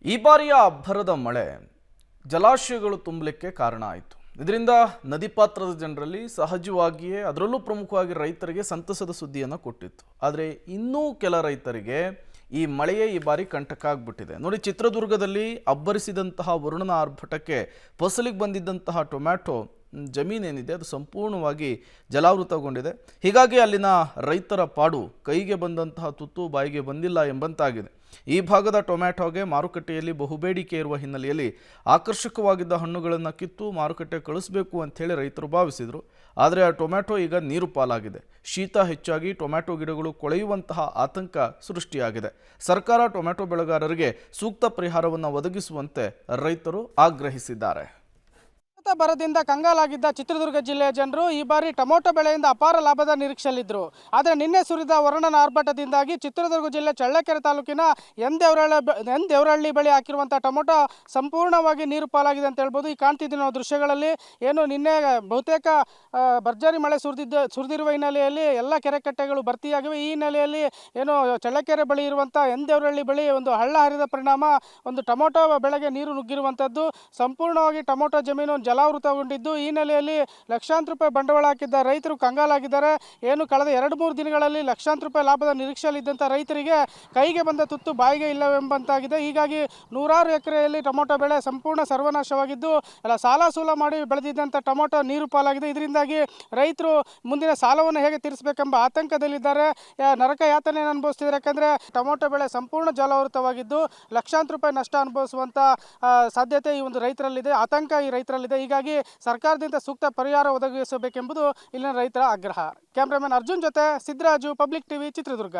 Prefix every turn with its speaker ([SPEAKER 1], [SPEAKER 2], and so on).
[SPEAKER 1] ಈ ಬಾರಿಯ ಅಬ್ಬರದ ಮಳೆ ಜಲಾಶಯಗಳು ತುಂಬಲಿಕ್ಕೆ ಕಾರಣ ಆಯಿತು. ಇದರಿಂದ ನದಿ ಪಾತ್ರದ ಜನರಲ್ಲಿ ಸಹಜವಾಗಿಯೇ ಅದರಲ್ಲೂ ಪ್ರಮುಖವಾಗಿ ರೈತರಿಗೆ ಸಂತಸದ ಸುದ್ದಿಯನ್ನು ಕೊಟ್ಟಿತ್ತು. ಆದರೆ ಇನ್ನೂ ಕೆಲ ರೈತರಿಗೆ ಈ ಮಳೆಯೇ ಈ ಬಾರಿ ಕಂಟಕ ಆಗಿಬಿಟ್ಟಿದೆ. ನೋಡಿ, ಚಿತ್ರದುರ್ಗದಲ್ಲಿ ಅಬ್ಬರಿಸಿದಂತಹ ವರುಣನ ಆರ್ಭಟಕ್ಕೆ ಫಸಲಿಗೆ ಬಂದಿದ್ದಂತಹ ಟೊಮ್ಯಾಟೊ ಜಮೀನೇನಿದೆ ಅದು ಸಂಪೂರ್ಣವಾಗಿ ಜಲಾವೃತಗೊಂಡಿದೆ. ಹೀಗಾಗಿ ಅಲ್ಲಿನ ರೈತರ ಪಾಡು ಕೈಗೆ ಬಂದಂತಹ ತುತ್ತು ಬಾಯಿಗೆ ಬಂದಿಲ್ಲ ಎಂಬಂತಾಗಿದೆ. ಈ ಭಾಗದ ಟೊಮ್ಯಾಟೊಗೆ ಮಾರುಕಟ್ಟೆಯಲ್ಲಿ ಬಹುಬೇಡಿಕೆ ಇರುವ ಹಿನ್ನೆಲೆಯಲ್ಲಿ ಆಕರ್ಷಕವಾಗಿದ್ದ ಹಣ್ಣುಗಳನ್ನು ಕಿತ್ತು ಮಾರುಕಟ್ಟೆ ಕಳಿಸಬೇಕು ಅಂಥೇಳಿ ರೈತರು ಭಾವಿಸಿದರು. ಆದರೆ ಆ ಟೊಮ್ಯಾಟೊ ಈಗ ನೀರು ಪಾಲಾಗಿದೆ. ಶೀತ ಹೆಚ್ಚಾಗಿ ಟೊಮ್ಯಾಟೊ ಗಿಡಗಳು ಕೊಳೆಯುವಂತಹ ಆತಂಕ ಸೃಷ್ಟಿಯಾಗಿದೆ. ಸರ್ಕಾರ ಟೊಮ್ಯಾಟೊ ಬೆಳೆಗಾರರಿಗೆ ಸೂಕ್ತ ಪರಿಹಾರವನ್ನು ಒದಗಿಸುವಂತೆ ರೈತರು ಆಗ್ರಹಿಸಿದ್ದಾರೆ.
[SPEAKER 2] ಬರದಿಂದ ಕಂಗಾಲಾಗಿದ್ದ ಚಿತ್ರದುರ್ಗ ಜಿಲ್ಲೆಯ ಜನರು ಈ ಬಾರಿ ಟೊಮೊಟೊ ಬೆಳೆಯಿಂದ ಅಪಾರ ಲಾಭದ ನಿರೀಕ್ಷೆಯಲ್ಲಿದ್ದರು. ಆದರೆ ನಿನ್ನೆ ಸುರಿದ ವರುಣನ ಆರ್ಭಟದಿಂದಾಗಿ ಚಿತ್ರದುರ್ಗ ಜಿಲ್ಲೆ ಚಳ್ಳಕೆರೆ ತಾಲೂಕಿನ ಎನ್ ದೇವರಹಳ್ಳಿ ಬಳಿ ಹಾಕಿರುವಂಥ ಟೊಮೊಟೊ ಸಂಪೂರ್ಣವಾಗಿ ನೀರು ಪಾಲಾಗಿದೆ ಅಂತ ಹೇಳ್ಬೋದು. ಈ ಕಾಣ್ತಿದ್ದೀವಿ ನಾವು ದೃಶ್ಯಗಳಲ್ಲಿ. ಏನು ನಿನ್ನೆ ಬಹುತೇಕ ಭರ್ಜರಿ ಮಳೆ ಸುರಿದಿರುವ ಹಿನ್ನೆಲೆಯಲ್ಲಿ ಎಲ್ಲ ಕೆರೆ ಕಟ್ಟೆಗಳು ಭರ್ತಿಯಾಗಿವೆ. ಈ ಹಿನ್ನೆಲೆಯಲ್ಲಿ ಏನು ಚಳ್ಳಕೆರೆ ಬಳಿ ಇರುವಂಥ ಎನ್ ದೇವರಹಳ್ಳಿ ಬಳಿ ಒಂದು ಹಳ್ಳ ಹರಿದ ಪರಿಣಾಮ ಒಂದು ಟೊಮೊಟೊ ಬೆಳೆಗೆ ನೀರು ನುಗ್ಗಿರುವಂಥದ್ದು. ಸಂಪೂರ್ಣವಾಗಿ ಟೊಮೊಟೊ ಜಮೀನು ಜಲಾವೃತಗೊಂಡಿದ್ದು, ಈ ನೆಲೆಯಲ್ಲಿ ಲಕ್ಷಾಂತರ ರೂಪಾಯಿ ಬಂಡವಾಳ ಹಾಕಿದ್ದ ರೈತರು ಕಂಗಾಲಾಗಿದ್ದಾರೆ. ಏನು ಕಳೆದ 2-3 ದಿನಗಳಲ್ಲಿ ಲಕ್ಷಾಂತರ ರೂಪಾಯಿ ಲಾಭದ ನಿರೀಕ್ಷೆಯಲ್ಲಿದ್ದಂಥ ರೈತರಿಗೆ ಕೈಗೆ ಬಂದ ತುತ್ತು ಬಾಯಿಗೆ ಇಲ್ಲವೆಂಬಂತಾಗಿದೆ. ಹೀಗಾಗಿ ನೂರಾರು ಎಕರೆಯಲ್ಲಿ ಟೊಮೊಟೊ ಬೆಳೆ ಸಂಪೂರ್ಣ ಸರ್ವನಾಶವಾಗಿದ್ದು, ಸಾಲ ಸೂಲ ಮಾಡಿ ಬೆಳೆದಿದ್ದಂಥ ಟೊಮೊಟೊ ನೀರು ಪಾಲಾಗಿದೆ. ಇದರಿಂದಾಗಿ ರೈತರು ಮುಂದಿನ ಸಾಲವನ್ನು ಹೇಗೆ ತೀರಿಸಬೇಕೆಂಬ ಆತಂಕದಲ್ಲಿದ್ದಾರೆ. ನರಕ ಯಾತನೆಯನ್ನು ಅನುಭವಿಸ್ತಿದ್ದಾರೆ. ಯಾಕಂದರೆ ಟೊಮೊಟೊ ಬೆಳೆ ಸಂಪೂರ್ಣ ಜಲಾವೃತವಾಗಿದ್ದು ಲಕ್ಷಾಂತರ ರೂಪಾಯಿ ನಷ್ಟ ಅನುಭವಿಸುವಂಥ ಸಾಧ್ಯತೆ ಈ ಒಂದು ರೈತರಲ್ಲಿದೆ, ಆತಂಕ ಈ ರೈತರಲ್ಲಿದೆ. ಹೀಗಾಗಿ ಸರ್ಕಾರದಿಂದ ಸೂಕ್ತ ಪರಿಹಾರ ಒದಗಿಸಬೇಕೆಂಬುದು ಇಲ್ಲಿನ ರೈತರ ಆಗ್ರಹ. ಕ್ಯಾಮ್ರಾಮನ್ ಅರ್ಜುನ್ ಜೊತೆ ಸಿದ್ದರಾಜು, ಪಬ್ಲಿಕ್ ಟಿವಿ, ಚಿತ್ರದುರ್ಗ.